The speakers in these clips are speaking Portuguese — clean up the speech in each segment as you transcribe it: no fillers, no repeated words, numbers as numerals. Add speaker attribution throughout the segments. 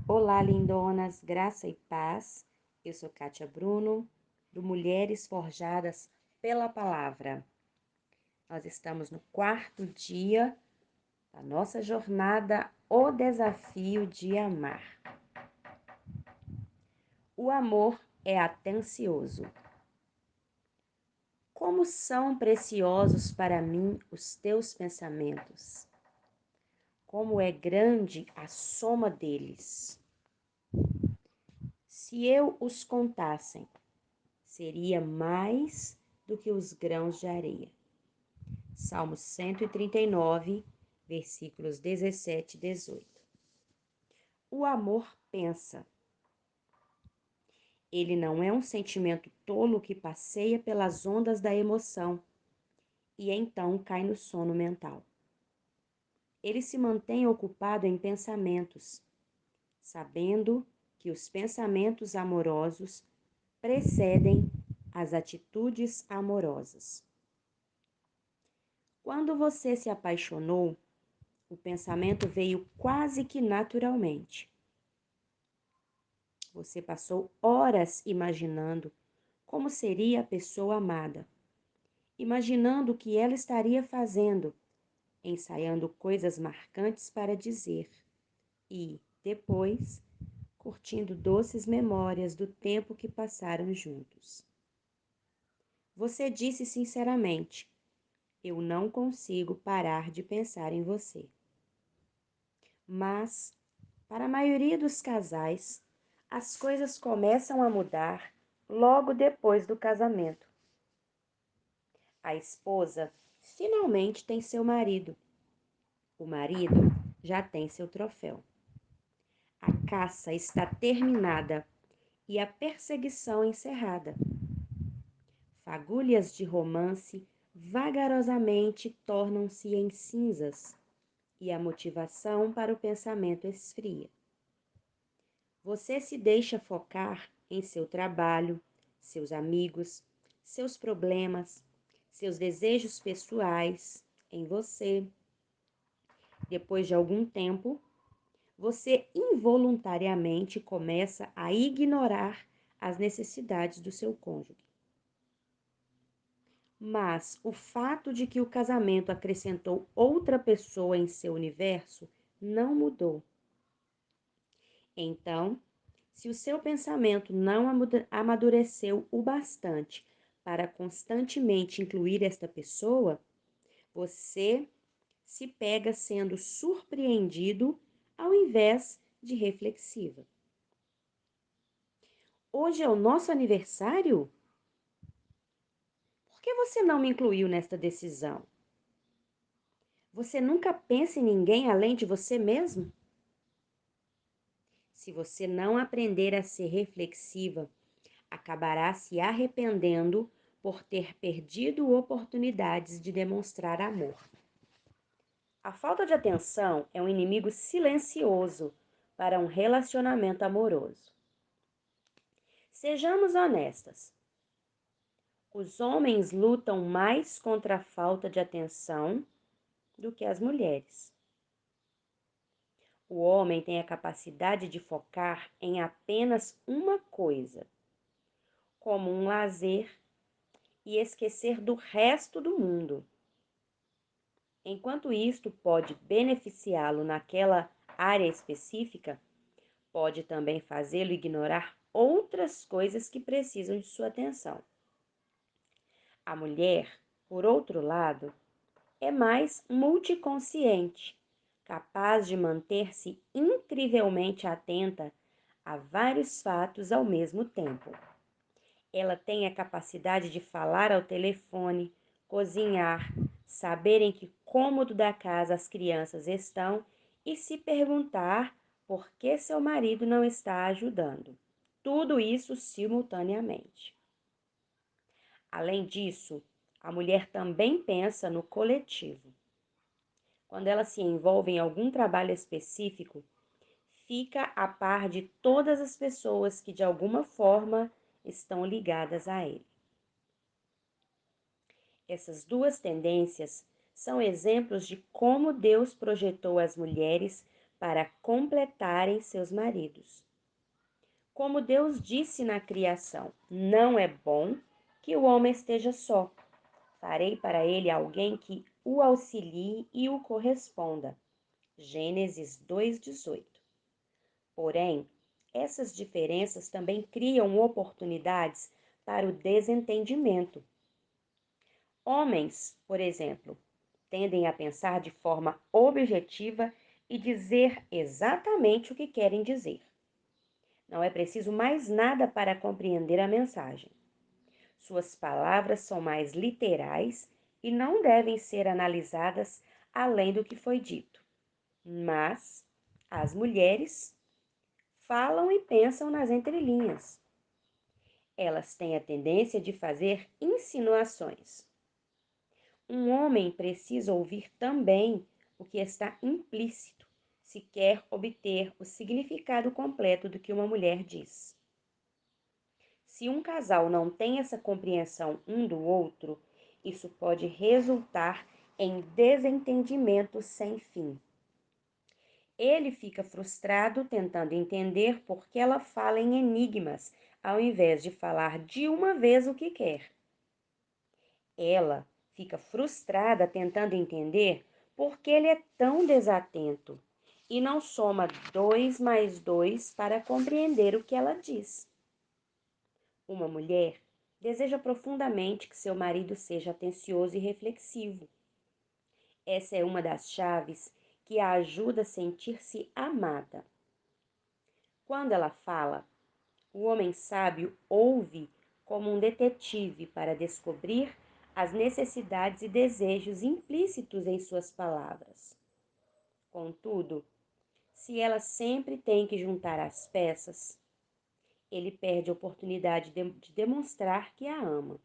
Speaker 1: Olá, lindonas, graça e paz. Eu sou Kátia Bruno, do Mulheres Forjadas pela Palavra. Nós estamos no quarto dia da nossa jornada, o desafio de amar. O amor é atencioso. Como são preciosos para mim os teus pensamentos. Como é grande a soma deles. Se eu os contassem, seria mais do que os grãos de areia. Salmo 139, versículos 17 e 18. O amor pensa. Ele não é um sentimento tolo que passeia pelas ondas da emoção e então cai no sono mental. Ele se mantém ocupado em pensamentos, sabendo que os pensamentos amorosos precedem as atitudes amorosas. Quando você se apaixonou, o pensamento veio quase que naturalmente. Você passou horas imaginando como seria a pessoa amada, imaginando o que ela estaria fazendo, ensaiando coisas marcantes para dizer e, depois, curtindo doces memórias do tempo que passaram juntos. Você disse sinceramente: eu não consigo parar de pensar em você. Mas, para a maioria dos casais, as coisas começam a mudar logo depois do casamento. A esposa finalmente tem seu marido. O marido já tem seu troféu. A caça está terminada e a perseguição encerrada. Fagulhas de romance vagarosamente tornam-se em cinzas e a motivação para o pensamento esfria. Você se deixa focar em seu trabalho, seus amigos, seus problemas, seus desejos pessoais, em você. Depois de algum tempo, você involuntariamente começa a ignorar as necessidades do seu cônjuge. Mas o fato de que o casamento acrescentou outra pessoa em seu universo não mudou. Então, se o seu pensamento não amadureceu o bastante para constantemente incluir esta pessoa, você se pega sendo surpreendido ao invés de reflexiva. Hoje é o nosso aniversário? Por que você não me incluiu nesta decisão? Você nunca pensa em ninguém além de você mesmo? Se você não aprender a ser reflexiva, acabará se arrependendo por ter perdido oportunidades de demonstrar amor. A falta de atenção é um inimigo silencioso para um relacionamento amoroso. Sejamos honestas. Os homens lutam mais contra a falta de atenção do que as mulheres. O homem tem a capacidade de focar em apenas uma coisa, como um lazer, e esquecer do resto do mundo. Enquanto isto pode beneficiá-lo naquela área específica, pode também fazê-lo ignorar outras coisas que precisam de sua atenção. A mulher, por outro lado, é mais multiconsciente, capaz de manter-se incrivelmente atenta a vários fatos ao mesmo tempo. Ela tem a capacidade de falar ao telefone, cozinhar, saber em que cômodo da casa as crianças estão e se perguntar por que seu marido não está ajudando. Tudo isso simultaneamente. Além disso, a mulher também pensa no coletivo. Quando ela se envolve em algum trabalho específico, fica a par de todas as pessoas que de alguma forma estão ligadas a ele. Essas duas tendências são exemplos de como Deus projetou as mulheres para completarem seus maridos. Como Deus disse na criação: não é bom que o homem esteja só. Farei para ele alguém que o auxilie e o corresponda. Gênesis 2:18. Porém, essas diferenças também criam oportunidades para o desentendimento. Homens, por exemplo, tendem a pensar de forma objetiva e dizer exatamente o que querem dizer. Não é preciso mais nada para compreender a mensagem. Suas palavras são mais literais e não devem ser analisadas além do que foi dito. Mas as mulheres falam e pensam nas entrelinhas. Elas têm a tendência de fazer insinuações. Um homem precisa ouvir também o que está implícito, se quer obter o significado completo do que uma mulher diz. Se um casal não tem essa compreensão um do outro, isso pode resultar em desentendimento sem fim. Ele fica frustrado tentando entender por que ela fala em enigmas, ao invés de falar de uma vez o que quer. Ela fica frustrada tentando entender por que ele é tão desatento e não soma 2 mais 2 para compreender o que ela diz. Uma mulher deseja profundamente que seu marido seja atencioso e reflexivo. Essa é uma das chaves que a ajuda a sentir-se amada. Quando ela fala, o homem sábio ouve como um detetive para descobrir as necessidades e desejos implícitos em suas palavras. Contudo, se ela sempre tem que juntar as peças, ele perde a oportunidade de demonstrar que a ama.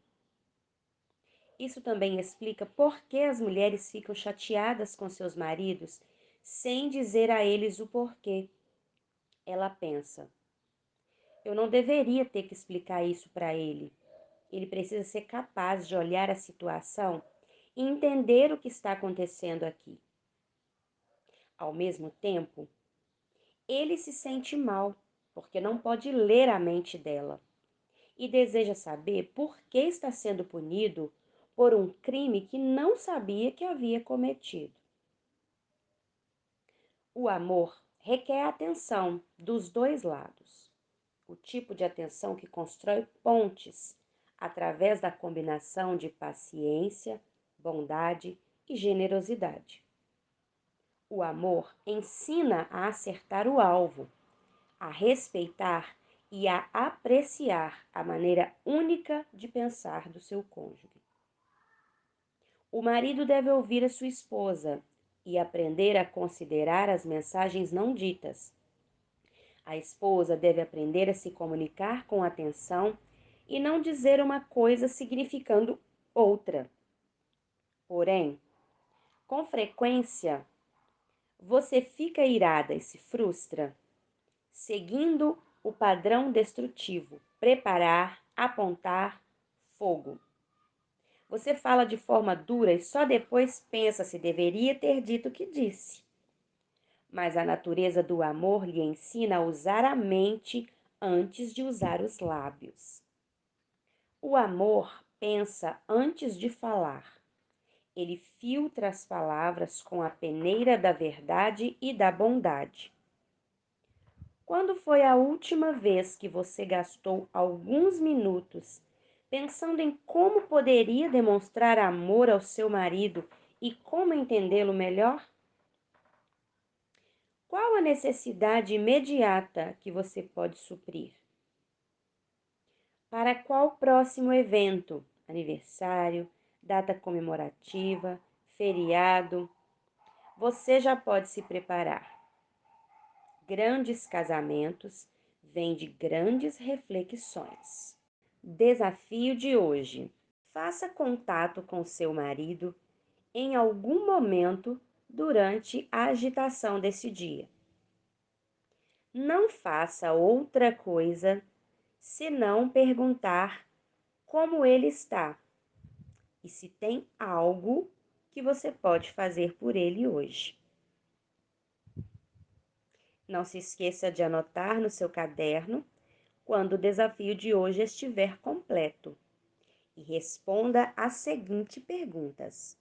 Speaker 1: Isso também explica por que as mulheres ficam chateadas com seus maridos sem dizer a eles o porquê. Ela pensa: eu não deveria ter que explicar isso para ele. Ele precisa ser capaz de olhar a situação e entender o que está acontecendo aqui. Ao mesmo tempo, ele se sente mal, porque não pode ler a mente dela e deseja saber por que está sendo punido por um crime que não sabia que havia cometido. O amor requer atenção dos dois lados. O tipo de atenção que constrói pontes através da combinação de paciência, bondade e generosidade. O amor ensina a acertar o alvo, a respeitar e a apreciar a maneira única de pensar do seu cônjuge. O marido deve ouvir a sua esposa e aprender a considerar as mensagens não ditas. A esposa deve aprender a se comunicar com atenção e não dizer uma coisa significando outra. Porém, com frequência, você fica irada e se frustra, seguindo o padrão destrutivo: preparar, apontar, fogo. Você fala de forma dura e só depois pensa se deveria ter dito o que disse. Mas a natureza do amor lhe ensina a usar a mente antes de usar os lábios. O amor pensa antes de falar. Ele filtra as palavras com a peneira da verdade e da bondade. Quando foi a última vez que você gastou alguns minutos pensando em como poderia demonstrar amor ao seu marido e como entendê-lo melhor? Qual a necessidade imediata que você pode suprir? Para qual próximo evento, aniversário, data comemorativa, feriado, você já pode se preparar? Grandes casamentos vêm de grandes reflexões. Desafio de hoje: faça contato com seu marido em algum momento durante a agitação desse dia. Não faça outra coisa senão perguntar como ele está e se tem algo que você pode fazer por ele hoje. Não se esqueça de anotar no seu caderno quando o desafio de hoje estiver completo e responda as seguintes perguntas: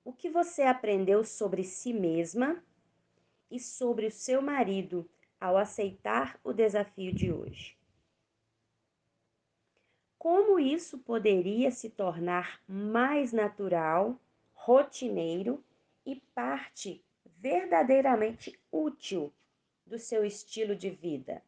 Speaker 1: o que você aprendeu sobre si mesma e sobre o seu marido ao aceitar o desafio de hoje? Como isso poderia se tornar mais natural, rotineiro e parte verdadeiramente útil do seu estilo de vida?